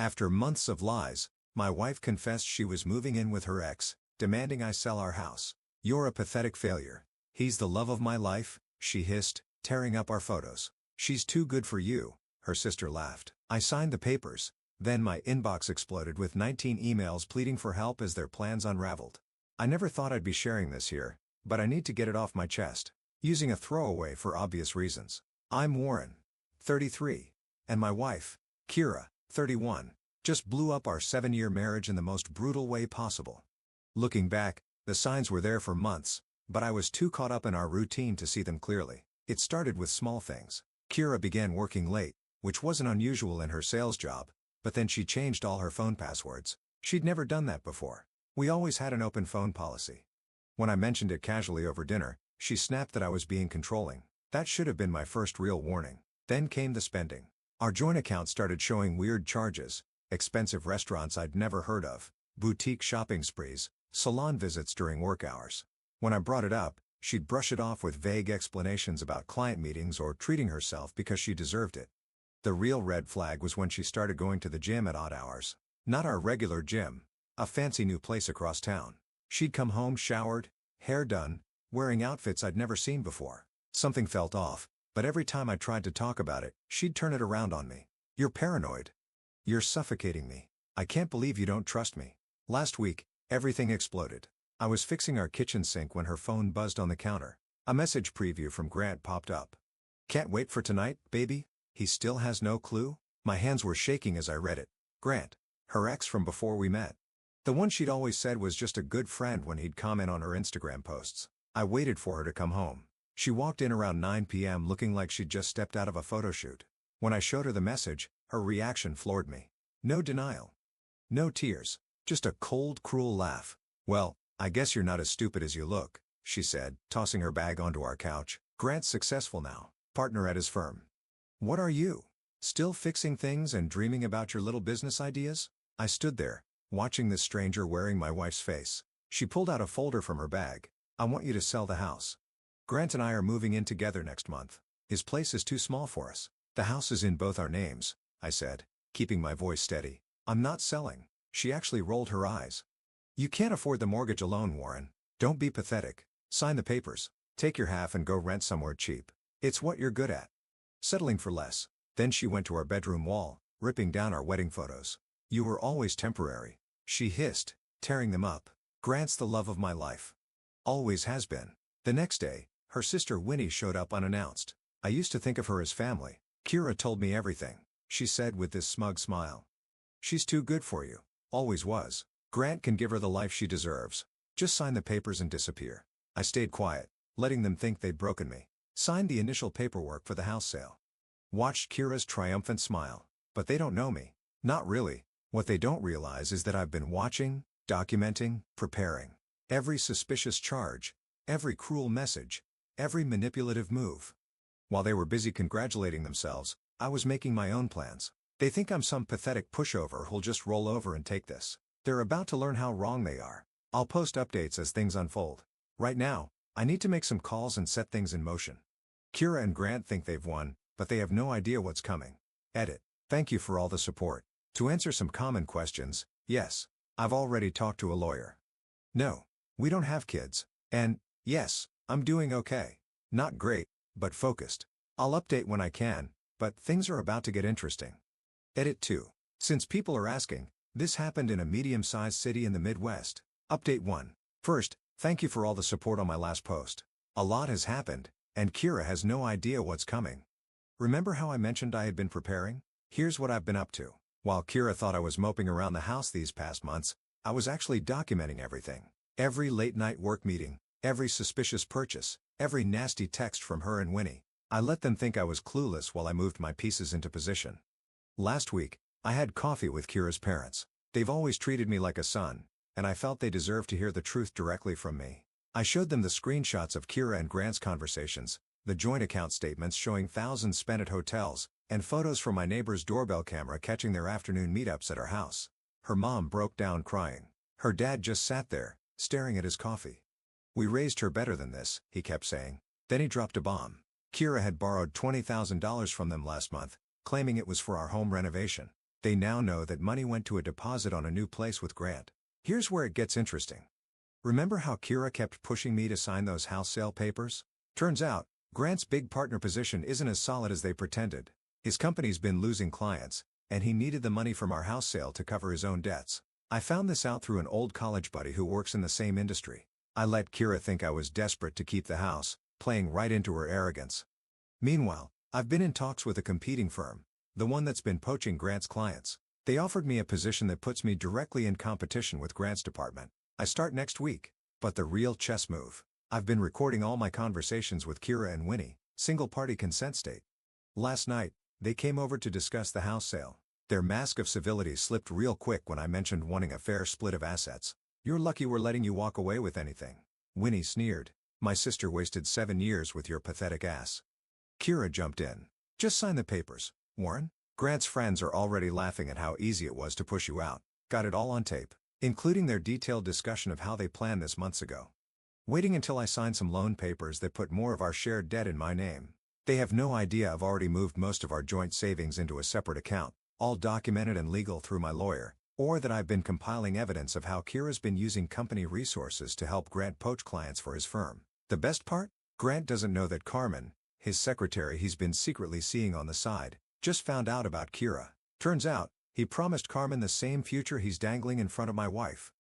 After months of lies, my wife confessed she was moving in with her ex, demanding I sell our house. "You're a pathetic failure. He's the love of my life," she hissed, tearing up our photos. "She's too good for you," her sister laughed. I signed the papers. Then my inbox exploded with 19 emails pleading for help as their plans unraveled. I never thought I'd be sharing this here, but I need to get it off my chest. Using a throwaway for obvious reasons. I'm Warren, 33, and my wife, Kira, 31, just blew up our 7-year marriage in the most brutal way possible. Looking back, the signs were there for months, but I was too caught up in our routine to see them clearly. It started with small things. Kira began working late, which wasn't unusual in her sales job, but then she changed all her phone passwords. She'd never done that before. We always had an open phone policy. When I mentioned it casually over dinner, she snapped that I was being controlling. That should have been my first real warning. Then came the spending. Our joint account started showing weird charges, expensive restaurants I'd never heard of, boutique shopping sprees, salon visits during work hours. When I brought it up, she'd brush it off with vague explanations about client meetings or treating herself because she deserved it. The real red flag was when she started going to the gym at odd hours. Not our regular gym, a fancy new place across town. She'd come home showered, hair done, wearing outfits I'd never seen before. Something felt off, but every time I tried to talk about it, she'd turn it around on me. "You're paranoid. You're suffocating me. I can't believe you don't trust me." Last week, everything exploded. I was fixing our kitchen sink when her phone buzzed on the counter. A message preview from Grant popped up. "Can't wait for tonight, baby? He still has no clue?" My hands were shaking as I read it. Grant, her ex from before we met. The one she'd always said was just a good friend when he'd comment on her Instagram posts. I waited for her to come home. She walked in around 9 p.m. looking like she'd just stepped out of a photo shoot. When I showed her the message, her reaction floored me. No denial. No tears. Just a cold, cruel laugh. "Well, I guess you're not as stupid as you look," she said, tossing her bag onto our couch. "Grant's successful now, partner at his firm. What are you? Still fixing things and dreaming about your little business ideas?" I stood there, watching this stranger wearing my wife's face. She pulled out a folder from her bag. "I want you to sell the house. Grant and I are moving in together next month. His place is too small for us. The house is in both our names," I said, keeping my voice steady. "I'm not selling." She actually rolled her eyes. "You can't afford the mortgage alone, Warren. Don't be pathetic. Sign the papers. Take your half and go rent somewhere cheap. It's what you're good at. Settling for less." Then she went to our bedroom wall, ripping down our wedding photos. "You were always temporary," she hissed, tearing them up. "Grant's the love of my life. Always has been." The next day, her sister Winnie showed up unannounced. "I used to think of her as family. Kira told me everything," she said with this smug smile. "She's too good for you. Always was. Grant can give her the life she deserves. Just sign the papers and disappear." I stayed quiet, letting them think they'd broken me. Signed the initial paperwork for the house sale. Watched Kira's triumphant smile. But they don't know me. Not really. What they don't realize is that I've been watching, documenting, preparing. Every suspicious charge, every cruel message, every manipulative move. While they were busy congratulating themselves, I was making my own plans. They think I'm some pathetic pushover who'll just roll over and take this. They're about to learn how wrong they are. I'll post updates as things unfold. Right now, I need to make some calls and set things in motion. Kira and Grant think they've won, but they have no idea what's coming. Edit. Thank you for all the support. To answer some common questions, yes, I've already talked to a lawyer. No, we don't have kids. And, yes, I'm doing okay. Not great, but focused. I'll update when I can, but things are about to get interesting. Edit 2. Since people are asking, this happened in a medium-sized city in the Midwest. Update 1. First, thank you for all the support on my last post. A lot has happened, and Kira has no idea what's coming. Remember how I mentioned I had been preparing? Here's what I've been up to. While Kira thought I was moping around the house these past months, I was actually documenting everything. Every late-night work meeting, every suspicious purchase, every nasty text from her and Winnie. I let them think I was clueless while I moved my pieces into position. Last week, I had coffee with Kira's parents. They've always treated me like a son, and I felt they deserved to hear the truth directly from me. I showed them the screenshots of Kira and Grant's conversations, the joint account statements showing thousands spent at hotels, and photos from my neighbor's doorbell camera catching their afternoon meetups at our house. Her mom broke down crying. Her dad just sat there, staring at his coffee. "We raised her better than this," he kept saying. Then he dropped a bomb. Kira had borrowed $20,000 from them last month, claiming it was for our home renovation. They now know that money went to a deposit on a new place with Grant. Here's where it gets interesting. Remember how Kira kept pushing me to sign those house sale papers? Turns out, Grant's big partner position isn't as solid as they pretended. His company's been losing clients, and he needed the money from our house sale to cover his own debts. I found this out through an old college buddy who works in the same industry. I let Kira think I was desperate to keep the house, playing right into her arrogance. Meanwhile, I've been in talks with a competing firm, the one that's been poaching Grant's clients. They offered me a position that puts me directly in competition with Grant's department. I start next week. But the real chess move. I've been recording all my conversations with Kira and Winnie, single-party consent state. Last night, they came over to discuss the house sale. Their mask of civility slipped real quick when I mentioned wanting a fair split of assets. You're lucky we're letting you walk away with anything. Winnie sneered. My sister wasted 7 years with your pathetic ass. Kira jumped in. Just sign the papers, Warren. Grant's friends are already laughing at how easy it was to push you out. Got it all on tape, including their detailed discussion of how they planned this months ago. Waiting until I sign some loan papers that put more of our shared debt in my name. They have no idea I've already moved most of our joint savings into a separate account, all documented and legal through my lawyer, or that I've been compiling evidence of how Kira's been using company resources to help Grant poach clients for his firm. The best part? Grant doesn't know that Carmen, his secretary he's been secretly seeing on the side, just found out about Kira. Turns out, he promised Carmen the same future he's dangling in front of my wife.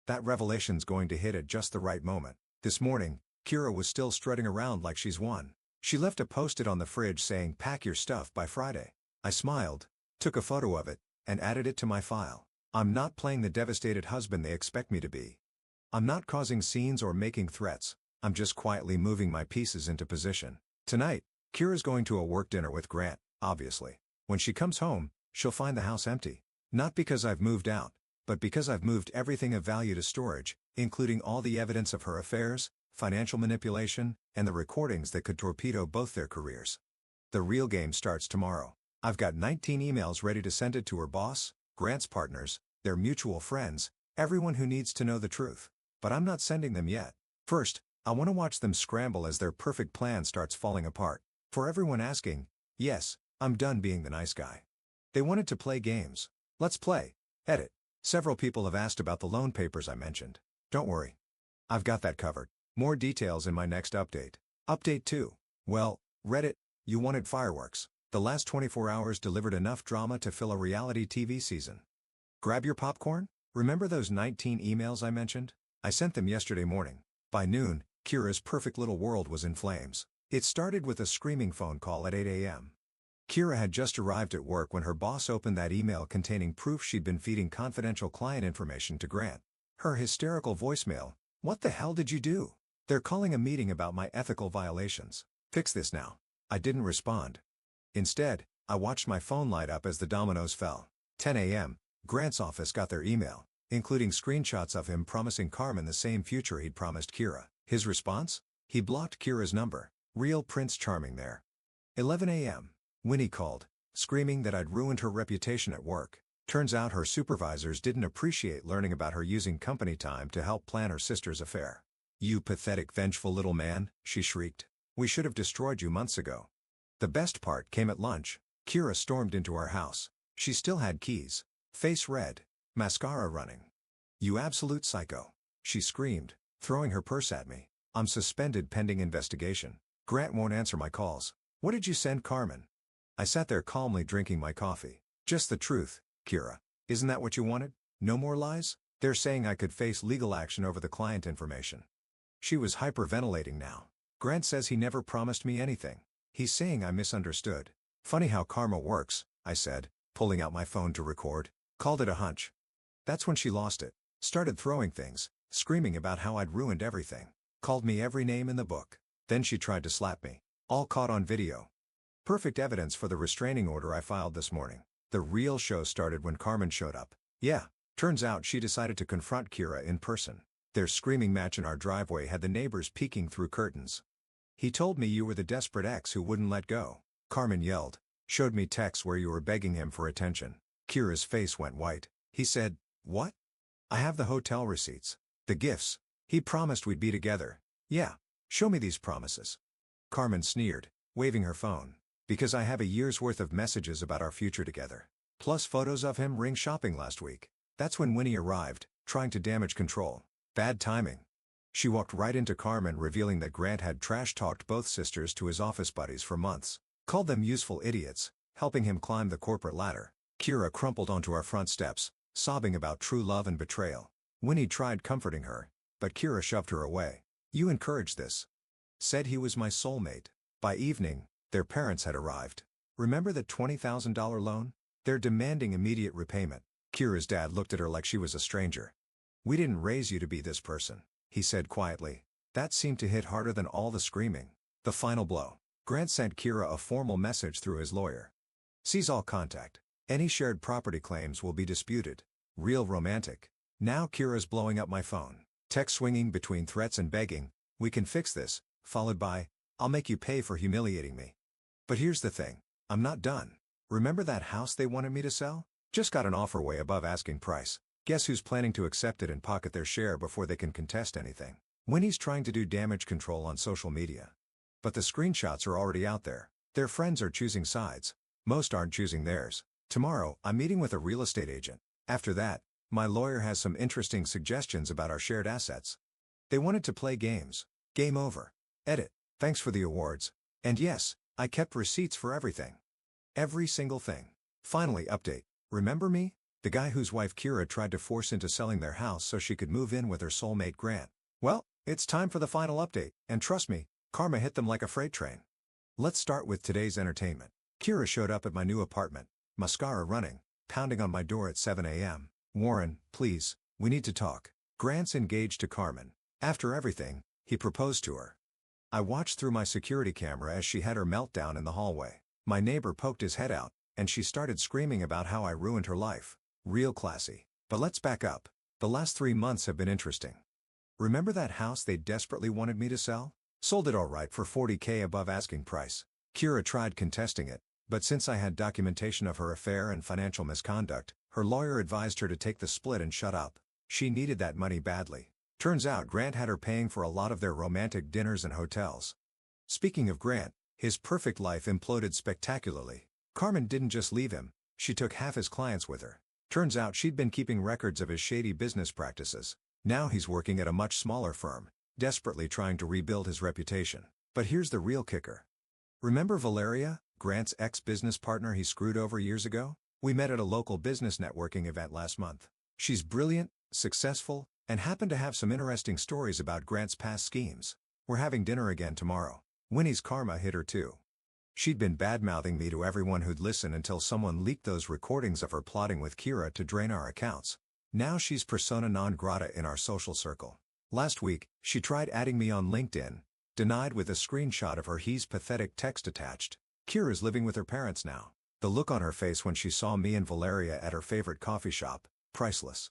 That revelation's going to hit at just the right moment. This morning, Kira was still strutting around like she's won. She left a post-it on the fridge saying pack your stuff by Friday. I smiled, took a photo of it, and added it to my file. I'm not playing the devastated husband they expect me to be. I'm not causing scenes or making threats. I'm just quietly moving my pieces into position. Tonight, Kira's going to a work dinner with Grant, obviously. When she comes home, she'll find the house empty. Not because I've moved out, but because I've moved everything of value to storage, including all the evidence of her affairs, financial manipulation, and the recordings that could torpedo both their careers. The real game starts tomorrow. I've got 19 emails ready to send it to her boss, Grant's partners, their mutual friends, everyone who needs to know the truth. But I'm not sending them yet. First, I want to watch them scramble as their perfect plan starts falling apart. For everyone asking, yes, I'm done being the nice guy. They wanted to play games. Let's play. Edit. Several people have asked about the loan papers I mentioned. Don't worry. I've got that covered. More details in my next update. Update 2. Well, Reddit, you wanted fireworks. The last 24 hours delivered enough drama to fill a reality TV season. Grab your popcorn? Remember those 19 emails I mentioned? I sent them yesterday morning. By noon, Kira's perfect little world was in flames. It started with a screaming phone call at 8 a.m. Kira had just arrived at work when her boss opened that email containing proof she'd been feeding confidential client information to Grant. Her hysterical voicemail, "What the hell did you do? They're calling a meeting about my ethical violations. Fix this now." I didn't respond. Instead, I watched my phone light up as the dominoes fell. 10 a.m., Grant's office got their email, including screenshots of him promising Carmen the same future he'd promised Kira. His response? He blocked Kira's number. Real Prince Charming there. 11 a.m. Winnie called, screaming that I'd ruined her reputation at work. Turns out her supervisors didn't appreciate learning about her using company time to help plan her sister's affair. "You pathetic, vengeful little man," she shrieked. "We should have destroyed you months ago." The best part came at lunch. Kira stormed into our house. She still had keys. Face red. Mascara running. "You absolute psycho," she screamed, throwing her purse at me. "I'm suspended pending investigation. Grant won't answer my calls. What did you send Carmen?" I sat there calmly drinking my coffee. "Just the truth, Kira. Isn't that what you wanted? No more lies? They're saying I could face legal action over the client information." She was hyperventilating now. "Grant says he never promised me anything. He's saying I misunderstood." "Funny how karma works," I said, pulling out my phone to record. "Called it a hunch." That's when she lost it. Started throwing things, screaming about how I'd ruined everything. Called me every name in the book. Then she tried to slap me. All caught on video. Perfect evidence for the restraining order I filed this morning. The real show started when Carmen showed up. Yeah, turns out she decided to confront Kira in person. Their screaming match in our driveway had the neighbors peeking through curtains. "He told me you were the desperate ex who wouldn't let go," Carmen yelled. "Showed me texts where you were begging him for attention." Kira's face went white. "He said, what?" "I have the hotel receipts. The gifts. He promised we'd be together." "Yeah, show me these promises." Carmen sneered, waving her phone. "Because I have a year's worth of messages about our future together." Plus photos of him ring shopping last week. That's when Winnie arrived, trying to damage control. Bad timing. She walked right into Carmen, revealing that Grant had trash-talked both sisters to his office buddies for months. Called them useful idiots, helping him climb the corporate ladder. Kira crumpled onto our front steps, sobbing about true love and betrayal. Winnie tried comforting her, but Kira shoved her away. "You encouraged this." Said he was my soulmate. By evening, their parents had arrived. "Remember that $20,000 loan? They're demanding immediate repayment." Kira's dad looked at her like she was a stranger. "We didn't raise you to be this person," he said quietly. That seemed to hit harder than all the screaming. The final blow. Grant sent Kira a formal message through his lawyer. "Seize all contact. Any shared property claims will be disputed." Real romantic. Now Kira's blowing up my phone. Text swinging between threats and begging, "We can fix this," followed by, "I'll make you pay for humiliating me." But here's the thing. I'm not done. "Remember that house they wanted me to sell? Just got an offer way above asking price. Guess who's planning to accept it and pocket their share before they can contest anything?" Winnie's trying to do damage control on social media. But the screenshots are already out there. Their friends are choosing sides. Most aren't choosing theirs. Tomorrow, I'm meeting with a real estate agent. After that, my lawyer has some interesting suggestions about our shared assets. They wanted to play games. Game over. Edit. Thanks for the awards. And yes, I kept receipts for everything. Every single thing. Finally, update. Remember me? The guy whose wife Kira tried to force into selling their house so she could move in with her soulmate Grant. Well, it's time for the final update, and trust me, karma hit them like a freight train. Let's start with today's entertainment. Kira showed up at my new apartment, mascara running, pounding on my door at 7 a.m. "Warren, please, we need to talk." Grant's engaged to Carmen. After everything, he proposed to her. I watched through my security camera as she had her meltdown in the hallway. My neighbor poked his head out, and she started screaming about how I ruined her life. Real classy. But let's back up. The last 3 months have been interesting. Remember that house they desperately wanted me to sell? Sold it all right for $40K above asking price. Kira tried contesting it, but since I had documentation of her affair and financial misconduct, her lawyer advised her to take the split and shut up. She needed that money badly. Turns out Grant had her paying for a lot of their romantic dinners and hotels. Speaking of Grant, his perfect life imploded spectacularly. Carmen didn't just leave him, she took half his clients with her. Turns out she'd been keeping records of his shady business practices. Now he's working at a much smaller firm, desperately trying to rebuild his reputation. But here's the real kicker. Remember Valeria, Grant's ex-business partner he screwed over years ago? We met at a local business networking event last month. She's brilliant, successful, and happened to have some interesting stories about Grant's past schemes. We're having dinner again tomorrow. Winnie's karma hit her too. She'd been bad-mouthing me to everyone who'd listen until someone leaked those recordings of her plotting with Kira to drain our accounts. Now she's persona non grata in our social circle. Last week, she tried adding me on LinkedIn, denied with a screenshot of her "he's pathetic" text attached. Kira's living with her parents now. The look on her face when she saw me and Valeria at her favorite coffee shop, priceless.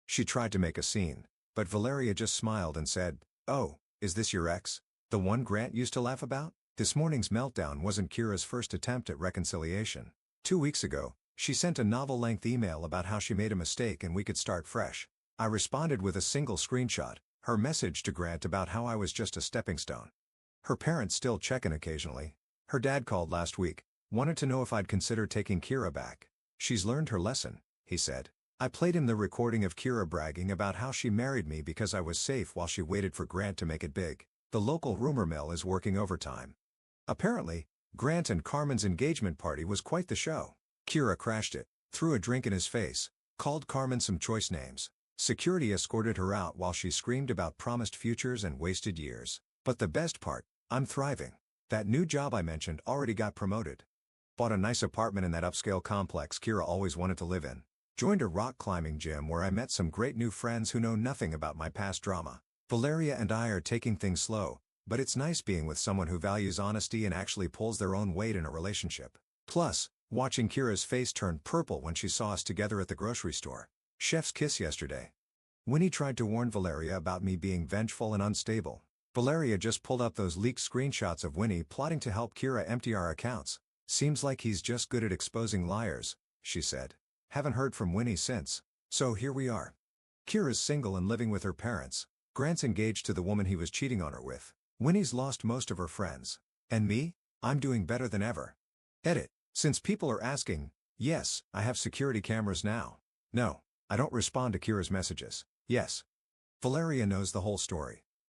She tried to make a scene, but Valeria just smiled and said, "Oh, is this your ex? The one Grant used to laugh about?" This morning's meltdown wasn't Kira's first attempt at reconciliation. 2 weeks ago, she sent a novel-length email about how she made a mistake and we could start fresh. I responded with a single screenshot, her message to Grant about how I was just a stepping stone. Her parents still check in occasionally. Her dad called last week, wanted to know if I'd consider taking Kira back. "She's learned her lesson," he said. I played him the recording of Kira bragging about how she married me because I was safe while she waited for Grant to make it big. The local rumor mill is working overtime. Apparently, Grant and Carmen's engagement party was quite the show. Kira crashed it, threw a drink in his face, called Carmen some choice names. Security escorted her out while she screamed about promised futures and wasted years. But the best part, I'm thriving. That new job I mentioned already got promoted. Bought a nice apartment in that upscale complex Kira always wanted to live in. Joined a rock climbing gym where I met some great new friends who know nothing about my past drama. Valeria and I are taking things slow, but it's nice being with someone who values honesty and actually pulls their own weight in a relationship. Plus, watching Kira's face turn purple when she saw us together at the grocery store. Chef's kiss yesterday. Winnie tried to warn Valeria about me being vengeful and unstable. Valeria just pulled up those leaked screenshots of Winnie plotting to help Kira empty our accounts. "Seems like he's just good at exposing liars," she said. Haven't heard from Winnie since. So here we are. Kira's single and living with her parents. Grant's engaged to the woman he was cheating on her with. Winnie's lost most of her friends. And me? I'm doing better than ever. Edit. Since people are asking, Yes, I have security cameras now. No, I don't respond to Kira's messages. Yes. Valeria knows the whole story.